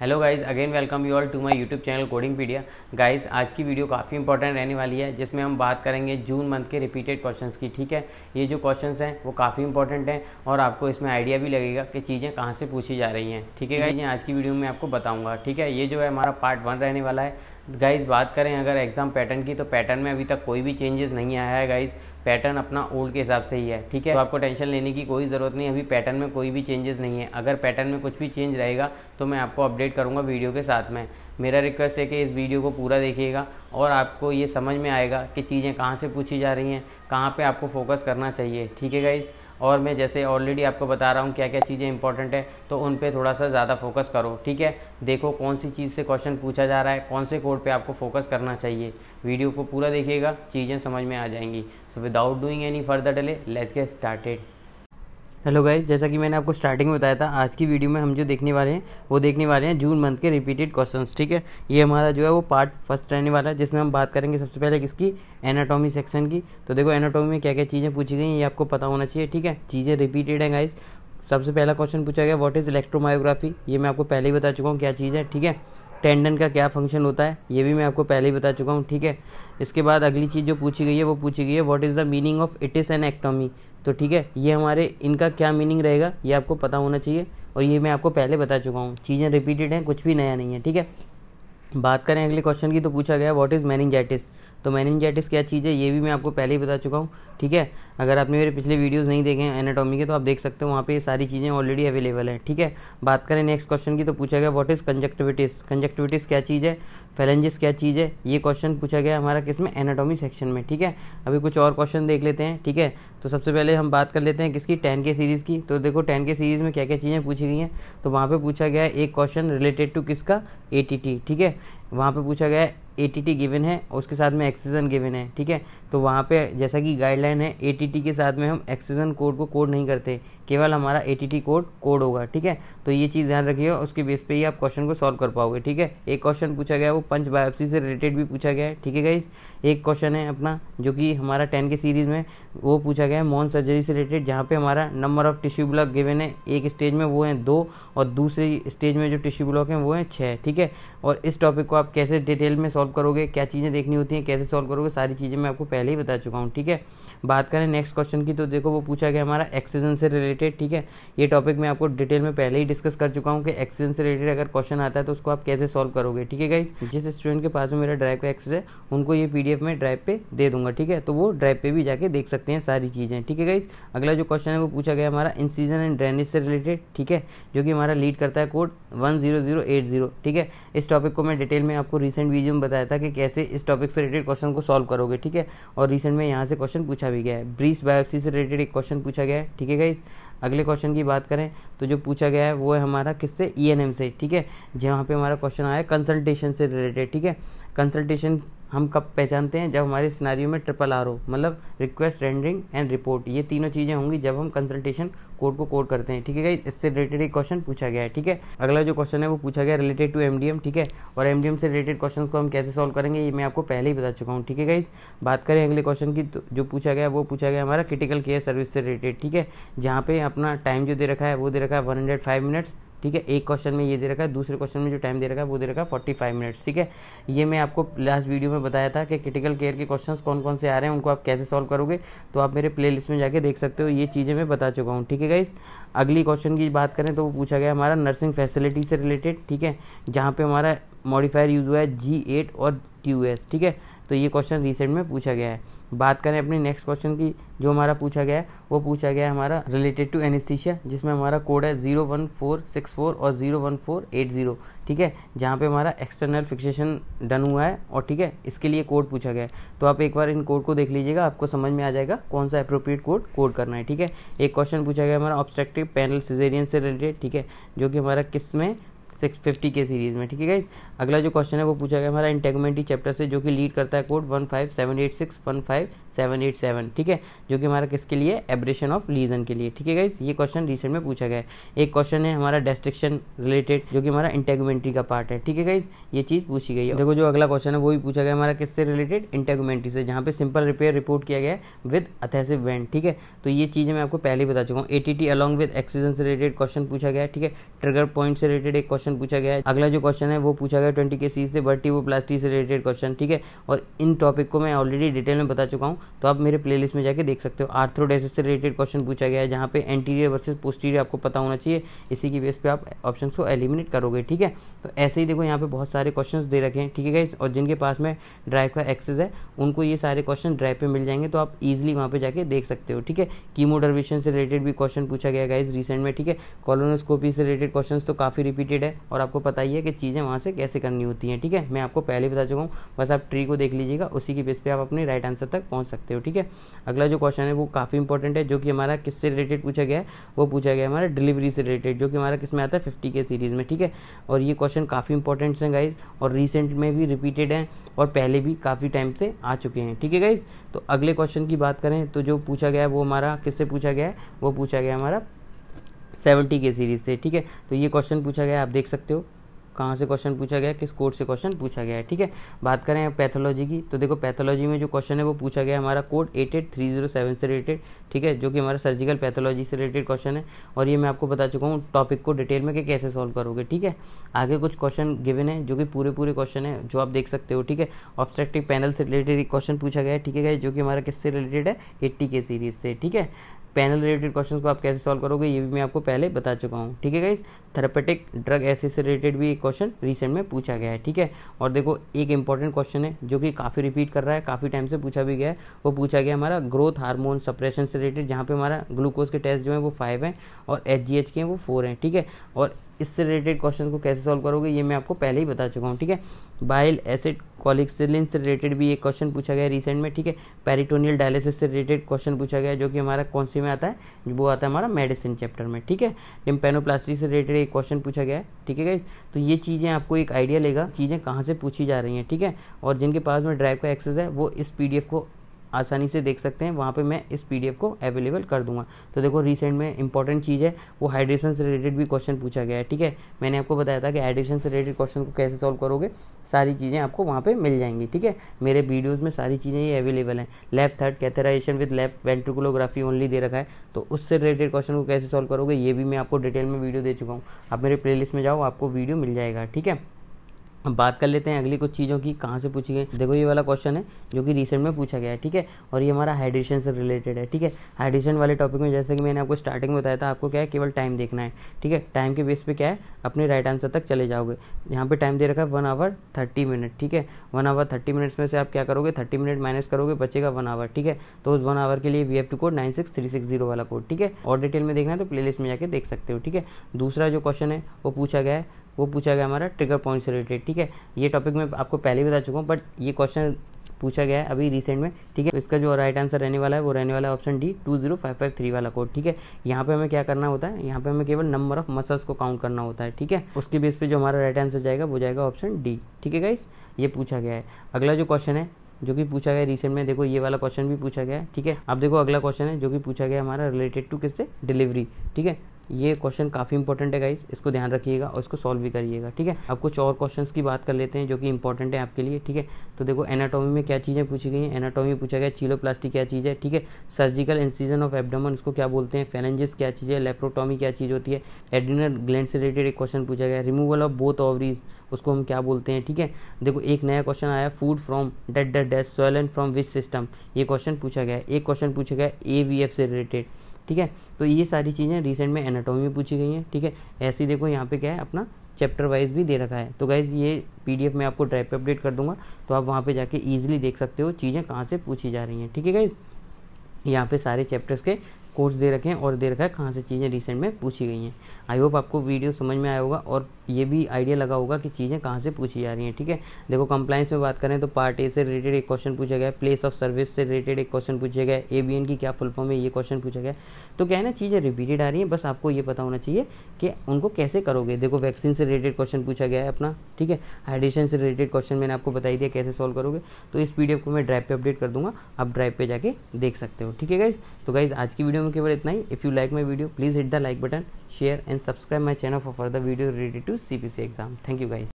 Hello guys, again welcome you all to my YouTube channel Codingpedia. Guys, आज की video काफ़ी important रहने वाली है, जिसमें हम बात करेंगे जून मंथ के रिपीटेड क्वेश्चंस की। ठीक है, ये जो क्वेश्चंस हैं वो काफ़ी इंपॉर्टेंट हैं और आपको इसमें आइडिया भी लगेगा कि चीज़ें कहाँ से पूछी जा रही हैं। ठीक है गाइज़, आज की वीडियो में आपको बताऊँगा। ठीक है, ये जो है हमारा पार्ट 1 रहने वाला है। गाइज़, बात करें अगर एग्ज़ाम पैटर्न की, तो पैटर्न में अभी तक कोई भी चेंजेस नहीं आया है। गाइज़, पैटर्न अपना ओल्ड के हिसाब से ही है। ठीक है, तो आपको टेंशन लेने की कोई ज़रूरत नहीं, अभी पैटर्न में कोई भी चेंजेस नहीं है। अगर पैटर्न में कुछ भी चेंज रहेगा तो मैं आपको अपडेट करूँगा वीडियो के साथ में। मेरा रिक्वेस्ट है कि इस वीडियो को पूरा देखिएगा और आपको ये समझ में आएगा कि चीज़ें कहाँ से पूछी जा रही हैं, कहाँ पे आपको फोकस करना चाहिए। ठीक है गाइज़, और मैं जैसे ऑलरेडी आपको बता रहा हूँ क्या क्या चीज़ें इंपॉर्टेंट है, तो उन पे थोड़ा सा ज़्यादा फोकस करो। ठीक है, देखो कौन सी चीज़ से क्वेश्चन पूछा जा रहा है, कौन से कोड पे आपको फोकस करना चाहिए। वीडियो को पूरा देखिएगा, चीज़ें समझ में आ जाएंगी। So without doing any further delay, let's get started. Hello guys, जैसा कि मैंने आपको स्टार्टिंग में बताया था, आज की वीडियो में हम जो देखने वाले हैं वो देखने वाले हैं जून मंथ के रिपीटेड क्वेश्चंस। ठीक है, ये हमारा जो है वो पार्ट फर्स्ट रहने वाला है, जिसमें हम बात करेंगे सबसे पहले किसकी, एनाटॉमी सेक्शन की। तो देखो एनाटॉमी में क्या क्या चीज़ें पूछी गई हैं ये आपको पता होना चाहिए। ठीक है, चीज़ें रिपीटेड हैं गाइस। सबसे पहला क्वेश्चन पूछा गया व्हाट इज़ इलेक्ट्रोमायोग्राफी, ये मैं आपको पहले ही बता चुका हूँ क्या चीज़ है। ठीक है, टेंडन का क्या फंक्शन होता है ये भी मैं आपको पहले ही बता चुका हूँ। ठीक है, इसके बाद अगली चीज़ जो पूछी गई है वो पूछी गई है what is the meaning of itis and ectomy. तो ठीक है, ये हमारे इनका क्या मीनिंग रहेगा ये आपको पता होना चाहिए, और ये मैं आपको पहले बता चुका हूँ। चीज़ें रिपीटेड हैं, कुछ भी नया नहीं है। ठीक है, बात करें अगले क्वेश्चन की, तो पूछा गया व्हाट इज़ मेनिंजाइटिस। तो मेनिंजाइटिस क्या चीज़ है ये भी मैं आपको पहले ही बता चुका हूँ। ठीक है, अगर आपने मेरे पिछले वीडियोस नहीं देखे हैं एनाटॉमी के तो आप देख सकते हो, वहाँ पे ये सारी चीज़ें ऑलरेडी अवेलेबल है। ठीक है, बात करें नेक्स्ट क्वेश्चन की, तो पूछा गया व्हाट इज़ कंजक्टिविटिस। कंजक्टिविटिस क्या चीज़ है, फेलेंजिस क्या चीज़ है, ये क्वेश्चन पूछा गया हमारा किसमें, एनाटॉमी सेक्शन में। ठीक है, अभी कुछ और क्वेश्चन देख लेते हैं। ठीक है, तो सबसे पहले हम बात कर लेते हैं किसकी, 10 के सीरीज़ की। तो देखो 10 के सीरीज़ में क्या क्या चीज़ें पूछी गई हैं, तो वहाँ पर पूछा गया है एक क्वेश्चन रिलेटेड टू किसका, ATT। ठीक है, वहाँ पे पूछा गया है ATT गिवन है और उसके साथ में एक्सीजन गिवन है। ठीक है, तो वहाँ पे जैसा कि गाइडलाइन है ATT के साथ में हम एक्सीजन कोड को कोड नहीं करते, केवल हमारा ATT कोड होगा। ठीक है, तो ये चीज़ ध्यान रखिएगा, उसके बेस पे ही आप क्वेश्चन को सॉल्व कर पाओगे। ठीक है, एक क्वेश्चन पूछा गया वो पंच बायोप्सी से रिलेटेड भी पूछा गया है। ठीक है गाइस, एक क्वेश्चन है अपना जो कि हमारा 10 के सीरीज़ में वो पूछा गया है मॉन सर्जरी से रिलेटेड, जहाँ पे हमारा number of tissue block given है, एक स्टेज में वो हैं 2 और दूसरी स्टेज में जो टिश्यू ब्लॉक हैं वो हैं 6। ठीक है, और इस टॉपिक को आप कैसे डिटेल में सॉल्व करोगे, क्या चीज़ें देखनी होती हैं, कैसे सॉल्व करोगे, सारी चीज़ें मैं आपको पहले ही बता चुका हूँ। ठीक है, बात करें नेक्स्ट क्वेश्चन की, तो देखो वो पूछा गया हमारा एक्सीजन से रिलेटेड। ठीक है, ये टॉपिक मैं आपको डिटेल में पहले ही डिस्कस कर चुका हूँ कि एक्सीजन से रिलेटेड अगर क्वेश्चन आता है तो उसको आप कैसे सॉल्व करोगे। ठीक है गाइस, जिस स्टूडेंट के पास में मेरा ड्राइव का एक्सेस है उनको ये PDF में ड्राइव पे दे दूंगा। ठीक है, तो वो ड्राइव पे भी जाके देख सकते हैं सारी चीज़ें। ठीक है गाइस, अगला जो क्वेश्चन है वो पूछा गया हमारा इंसिजन एंड ड्रेनेज से रिलेटेड। ठीक है, जो कि हमारा लीड करता है कोड 10080। ठीक है, इस टॉपिक को मैं डिटेल में आपको रिसेंट वीडियो में बताया था कि कैसे इस टॉपिक से रिलेटेड क्वेश्चन को सॉल्व करोगे। ठीक है, और रिसेंट में यहाँ से क्वेश्चन पूछा भी गया है, ब्रीस बायोप्सी से रिलेटेड एक क्वेश्चन पूछा गया है। ठीक है गाइस, अगले क्वेश्चन की बात करें तो जो पूछा गया है वो है हमारा किससे, ENM से। ठीक है, जहाँ पे हमारा क्वेश्चन आया कंसल्टेशन से रिलेटेड। ठीक है, कंसल्टेशन हम कब पहचानते हैं, जब हमारे सिनेरियो में RRR हो, मतलब रिक्वेस्ट, रेंडरिंग एंड रिपोर्ट, ये तीनों चीज़ें होंगी जब हम कंसल्टेशन कोड को कोड करते हैं। ठीक है गाइस, इससे रिलेटेड एक क्वेश्चन पूछा गया है। ठीक है, अगला जो क्वेश्चन है वो पूछा गया रिलेटेड टू MDM। ठीक है, और MDM से रिलेटेड क्वेश्चन को हम कैसे सॉल्व करेंगे ये मैं आपको पहले ही बता चुका हूँ। ठीक है गाइस, बात करें अगले क्वेश्चन की, तो जो पूछा गया वो पूछा गया हमारा क्रिटिकल केयर सर्विस से रिलेटेड। ठीक है, जहाँ पे अपना टाइम जो दे रखा है वो दे रखा है 105 मिनट्स। ठीक है, एक क्वेश्चन में ये दे रखा है, दूसरे क्वेश्चन में जो टाइम दे रखा है वो दे रखा है 45 मिनट्स। ठीक है, ये मैं आपको लास्ट वीडियो में बताया था कि क्रिटिकल केयर के क्वेश्चंस कौन कौन से आ रहे हैं, उनको आप कैसे सॉल्व करोगे, तो आप मेरे प्लेलिस्ट में जाके देख सकते हो, ये चीज़ें मैं बता चुका हूँ। ठीक है गाइस, अगली क्वेश्चन की बात करें तो वो पूछा गया हमारा नर्सिंग फैसिलिटी से रिलेटेड। ठीक है, जहाँ पे हमारा मॉडिफायर यूज हुआ है G8 और TUS। ठीक है, तो ये क्वेश्चन रिसेंट में पूछा गया है। बात करें अपनी नेक्स्ट क्वेश्चन की, जो हमारा पूछा गया है वो पूछा गया है हमारा रिलेटेड टू एनेस्थीसिया, जिसमें हमारा कोड है 01464 और 01480। ठीक है, जहाँ पे हमारा एक्सटर्नल फिक्सेशन डन हुआ है, और ठीक है इसके लिए कोड पूछा गया है। तो आप एक बार इन कोड को देख लीजिएगा, आपको समझ में आ जाएगा कौन सा एप्रोप्रिएट कोड करना है। ठीक है, एक क्वेश्चन पूछा गया हमारा ऑब्स्ट्रक्टिव पेनल सिजेरियन से रिलेटेड। ठीक है, जो कि हमारा किस में, 650 के सीरीज़ में। ठीक है गाइस, अगला जो क्वेश्चन है वो पूछा गया हमारा इंटेगमेंटी चैप्टर से, जो कि लीड करता है कोड 15786 15787। ठीक है, जो कि हमारा किसके लिए, एब्रेशन ऑफ लीजन के लिए। ठीक है गाइस, ये क्वेश्चन रिसेंट में पूछा गया है। एक क्वेश्चन है हमारा डिस्ट्रिक्शन रिलेटेड, जो कि हमारा इंटेगमेंट्री का पार्ट है। ठीक है गाइस, ये चीज़ पूछी गई है। देखो जो अगला क्वेश्चन है वो भी पूछा गया हमारा किससे रिलेटेड, इंटेगमेंट्री से, जहाँ पे सिंपल रिपेयर रिपोर्ट किया गया है विद अथेसिव वेंट। ठीक है, तो ये चीज़ें मैं आपको पहले ही बता चुका हूँ। ATT अलॉन्ग विद एक्सीजन से रिलेटेड क्वेश्चन पूछा गया है। ठीक है, ट्रिगर पॉइंट से रिलेटेड एक क्वेश्चन क्वेश्चन पूछा गया है। अगला जो क्वेश्चन है वो पूछा गया 20 के सीरीज से वर्टिब्रोप्लास्टी से रिलेटेड क्वेश्चन, ठीक है। और इन टॉपिक को मैं ऑलरेडी डिटेल में बता चुका हूँ, तो आप मेरे प्लेलिस्ट में जाके देख सकते हो। आर्थ्रोडेसिस से रिलेटेड क्वेश्चन पूछा गया है, जहाँ पे एंटीरियर वर्सेस पोस्टीरियर आपको पता होना चाहिए, इसी की बेस पे आप ऑप्शन को एलिमिनेट करोगे, ठीक है। तो ऐसे ही देखो यहाँ पे बहुत सारे क्वेश्चन दे रखे हैं, ठीक है गाइस। और जिनके पास में ड्राइव का एक्सेस है उनको ये सारे क्वेश्चन ड्राइव पे मिल जाएंगे, तो आप इजीली वहाँ पे जाके देख सकते हो, ठीक है। कीमोडर्वेशन से रिलेटेड भी क्वेश्चन पूछा गया गाइस रिसेंट में, ठीक है। कोलोनोस्कोपी से रिलेटेड क्वेश्चन तो काफ़ी रिपीटेड है और आपको पता ही है कि चीज़ें वहाँ से कैसे करनी होती हैं, ठीक है। मैं आपको पहले बता चुका हूँ, बस आप ट्री को देख लीजिएगा, उसी की बेस पे आप अपने राइट आंसर तक पहुँच सकते हो, ठीक है। अगला जो क्वेश्चन है वो काफ़ी इंपॉर्टेंट है, जो कि हमारा किससे रिलेटेड पूछा गया है, वो पूछा गया है हमारा डिलीवरी से रिलेटेड, जो कि हमारा किस में आता है 50 के सीरीज़ में, ठीक है। और ये क्वेश्चन काफ़ी इंपॉर्टेंट हैं गाइज, और रिसेंट में भी रिपीटेड हैं और पहले भी काफ़ी टाइम से आ चुके हैं, ठीक है गाइज। तो अगले क्वेश्चन की बात करें तो जो पूछा गया है वो हमारा किससे पूछा गया है, वो पूछा गया हमारा 70 के सीरीज़ से, ठीक है। तो ये क्वेश्चन पूछा गया, आप देख सकते हो कहाँ से क्वेश्चन पूछा गया, किस कोड से क्वेश्चन पूछा गया है, ठीक है। बात करें पैथोलॉजी की, तो देखो पैथोलॉजी में जो क्वेश्चन है वो पूछा गया हमारा कोड 88307 से रिलेटेड, ठीक है, जो कि हमारा सर्जिकल पैथोलॉजी से रिलेटेड क्वेश्चन है। और ये मैं आपको बता चुका हूँ टॉपिक को डिटेल में कि कैसे सॉल्व करोगे, ठीक है। आगे कुछ क्वेश्चन गिवन है जो कि पूरे क्वेश्चन है जो आप देख सकते हो, ठीक है। ऑब्स्ट्रक्टिव पैनल से रिलेटेड एक क्वेश्चन पूछा गया है, ठीक है, जो कि हमारा किससे रिलेटेड है 80 के सीरीज से, ठीक है। पैनल रिलेटेड क्वेश्चन को आप कैसे सॉल्व करोगे ये भी मैं आपको पहले बता चुका हूँ, ठीक है गाइस। थेरेपेटिक ड्रग एसिड से रिलेटेड भी एक क्वेश्चन रिसेंट में पूछा गया है, ठीक है। और देखो एक इंपॉर्टेंट क्वेश्चन है जो कि काफ़ी रिपीट कर रहा है, काफ़ी टाइम से पूछा भी गया है, वो पूछा गया हमारा ग्रोथ हार्मोन सप्रेशन से रिलेटेड, जहाँ पे हमारा ग्लूकोज के टेस्ट जो है वो 5 हैं और HGH के हैं वो 4 हैं, ठीक है। और इससे रिलेटेड क्वेश्चन को कैसे सॉल्व करोगे ये मैं आपको पहले ही बता चुका हूँ, ठीक है। बाइल एसिड कॉलिक्सिलिन से रिलेटेड भी एक क्वेश्चन पूछा गया है रिसेंट में, ठीक है। पेरिटोनियल डायलिसिस से रिलेटेड क्वेश्चन पूछा गया है, जो कि हमारा कौन सी में आता है, वो आता है हमारा मेडिसिन चैप्टर में, ठीक है। टिम्पैनोप्लास्टी से रिलेटेड एक क्वेश्चन पूछा गया है, ठीक है गाइस। तो ये चीज़ें आपको एक आइडिया लेगा चीज़ें कहाँ से पूछी जा रही हैं, ठीक है। और जिनके पास में ड्राइव का एक्सेस है वो इस PDF को आसानी से देख सकते हैं, वहाँ पे मैं इस PDF को अवेलेबल कर दूंगा। तो देखो रिसेंट में इंपॉर्टेंट चीज़ है वो हाइड्रेशन से रिलेटेड भी क्वेश्चन पूछा गया है, ठीक है। मैंने आपको बताया था कि हाइड्रेशन से रिलेटेड क्वेश्चन को कैसे सॉल्व करोगे, सारी चीज़ें आपको वहाँ पे मिल जाएंगी, ठीक है। मेरे वीडियोज़ में सारी चीज़ें ये अवेलेबल हैं। Left third catheterization with left ventriculography only दे रखा है, तो उससे रिलेटेड क्वेश्चन को कैसे सॉल्व करोगे ये भी मैं आपको डिटेल में वीडियो दे चुका हूँ। आप मेरे प्लेलिस्ट में जाओ, आपको वीडियो मिल जाएगा, ठीक है। अब बात कर लेते हैं अगली कुछ चीज़ों की, कहाँ से पूछी गई। देखो ये वाला क्वेश्चन है जो कि रिसेंट में पूछा गया है, ठीक है। और ये हमारा हाइड्रेशन से रिलेटेड है, ठीक है। हाइड्रेशन वाले टॉपिक में जैसे कि मैंने आपको स्टार्टिंग में बताया था, आपको क्या है केवल टाइम देखना है, ठीक है। टाइम के बेस पे क्या है अपने राइट आंसर तक चले जाओगे। यहाँ पे टाइम दे रखा है 1 आवर 30 मिनट, ठीक है। 1 आवर 30 मिनट्स में से आप क्या करोगे 30 मिनट माइनस करोगे, बचेगा 1 आवर, ठीक है। तो उस 1 आवर के लिए वी हैव टू कोड 96360 वाला कोड, ठीक है। और डिटेल में देखना है तो प्लेलिस्ट में जाके देख सकते हो, ठीक है। दूसरा जो क्वेश्चन है वो पूछा गया है, वो पूछा गया हमारा ट्रिगर पॉइंट से रिलेटेड, ठीक है। ये टॉपिक मैं आपको पहले ही बता चुका हूँ, बट ये क्वेश्चन पूछा गया है अभी रिसेंट में, ठीक है। तो इसका जो राइट आंसर रहने वाला है वो रहने वाला है ऑप्शन डी 20553 वाला कोड, ठीक है। यहाँ पे हमें क्या करना होता है, यहाँ पे हमें केवल नंबर ऑफ मसल्स को काउंट करना होता है, ठीक है। उसके बेस पे जो हमारा राइट आंसर जाएगा वो जाएगा ऑप्शन डी, ठीक है गाइस। ये पूछा गया है। अगला जो क्वेश्चन है जो कि पूछा गया रिसेंट में, देखो ये वाला क्वेश्चन भी पूछा गया है, ठीक है। अब देखो अगला क्वेश्चन है जो कि पूछा गया हमारा रिलेटेड टू किससे, डिलीवरी, ठीक है। ये क्वेश्चन काफ़ी इंपॉर्टेंट है गाइस, इसको ध्यान रखिएगा और इसको सॉल्व भी करिएगा, ठीक है। अब कुछ और क्वेश्चंस की बात कर लेते हैं जो कि इंपॉर्टेंट है आपके लिए, ठीक है। तो देखो एनाटॉमी में क्या चीज़ें पूछी गई हैं। एनाटॉमी में पूछा गया चीलोप्लास्टी क्या चीज़ है, ठीक है। सर्जिकल इंसिजन ऑफ एब्डोमेन उसको क्या बोलते हैं, फेरेंजिस क्या चीज़ है, लेप्रोटॉमी क्या चीज़ होती है, एड्रिनल ग्लैंड से रिलेटेड एक क्वेश्चन पूछा गया, रिमूवल ऑफ बोथ ओवरीज उसको हम क्या बोलते हैं, ठीक है। देखो एक नया क्वेश्चन आया, food from dead swollen from which system, ये क्वेश्चन पूछा गया है। एक क्वेश्चन पूछा गया AVF से रिलेटेड, ठीक है। तो ये सारी चीज़ें रिसेंट में एनाटॉमी में पूछी गई हैं, ठीक है। ऐसे ही देखो यहाँ पे क्या है अपना चैप्टर वाइज भी दे रखा है। तो गाइज ये PDF मैं आपको ड्राइव पे अपडेट कर दूंगा, तो आप वहाँ पे जाके ईजिली देख सकते हो चीज़ें कहाँ से पूछी जा रही हैं, ठीक है गाइज। यहाँ पे सारे चैप्टर्स के कोर्स दे रखे हैं और दे रखा है कहाँ से चीज़ें रिसेंट में पूछी गई हैं। आई होप आपको वीडियो समझ में आया होगा और ये भी आइडिया लगा होगा कि चीज़ें कहाँ से पूछी जा रही हैं, ठीक है। देखो कंप्लाइंस में बात करें तो पार्ट ए से रिलेटेड एक क्वेश्चन पूछा गया, प्लेस ऑफ सर्विस से रिलेटेड एक क्वेश्चन पूछा गया, ABN की क्या फुल फॉर्म है ये क्वेश्चन पूछा गया। तो क्या है ना, चीज़ें रिपीटेड आ रही हैं, बस आपको ये पता होना चाहिए कि उनको कैसे करोगे। देखो वैक्सीन से रिलेटेड क्वेश्चन पूछा गया है अपना, ठीक है। हाइड्रेशन से रिलेटेड क्वेश्चन मैंने आपको बता दिया कैसे सॉल्व करोगे। तो इस PDF को मैं ड्राइव पे अपडेट कर दूंगा, आप ड्राइव पे जाके देख सकते हो, ठीक है गाइज। तो गाइज आज की वीडियो में केवल इतना ही। If you like my video, please hit the like button, share and subscribe my channel for further video related to CPC exam. Thank you guys.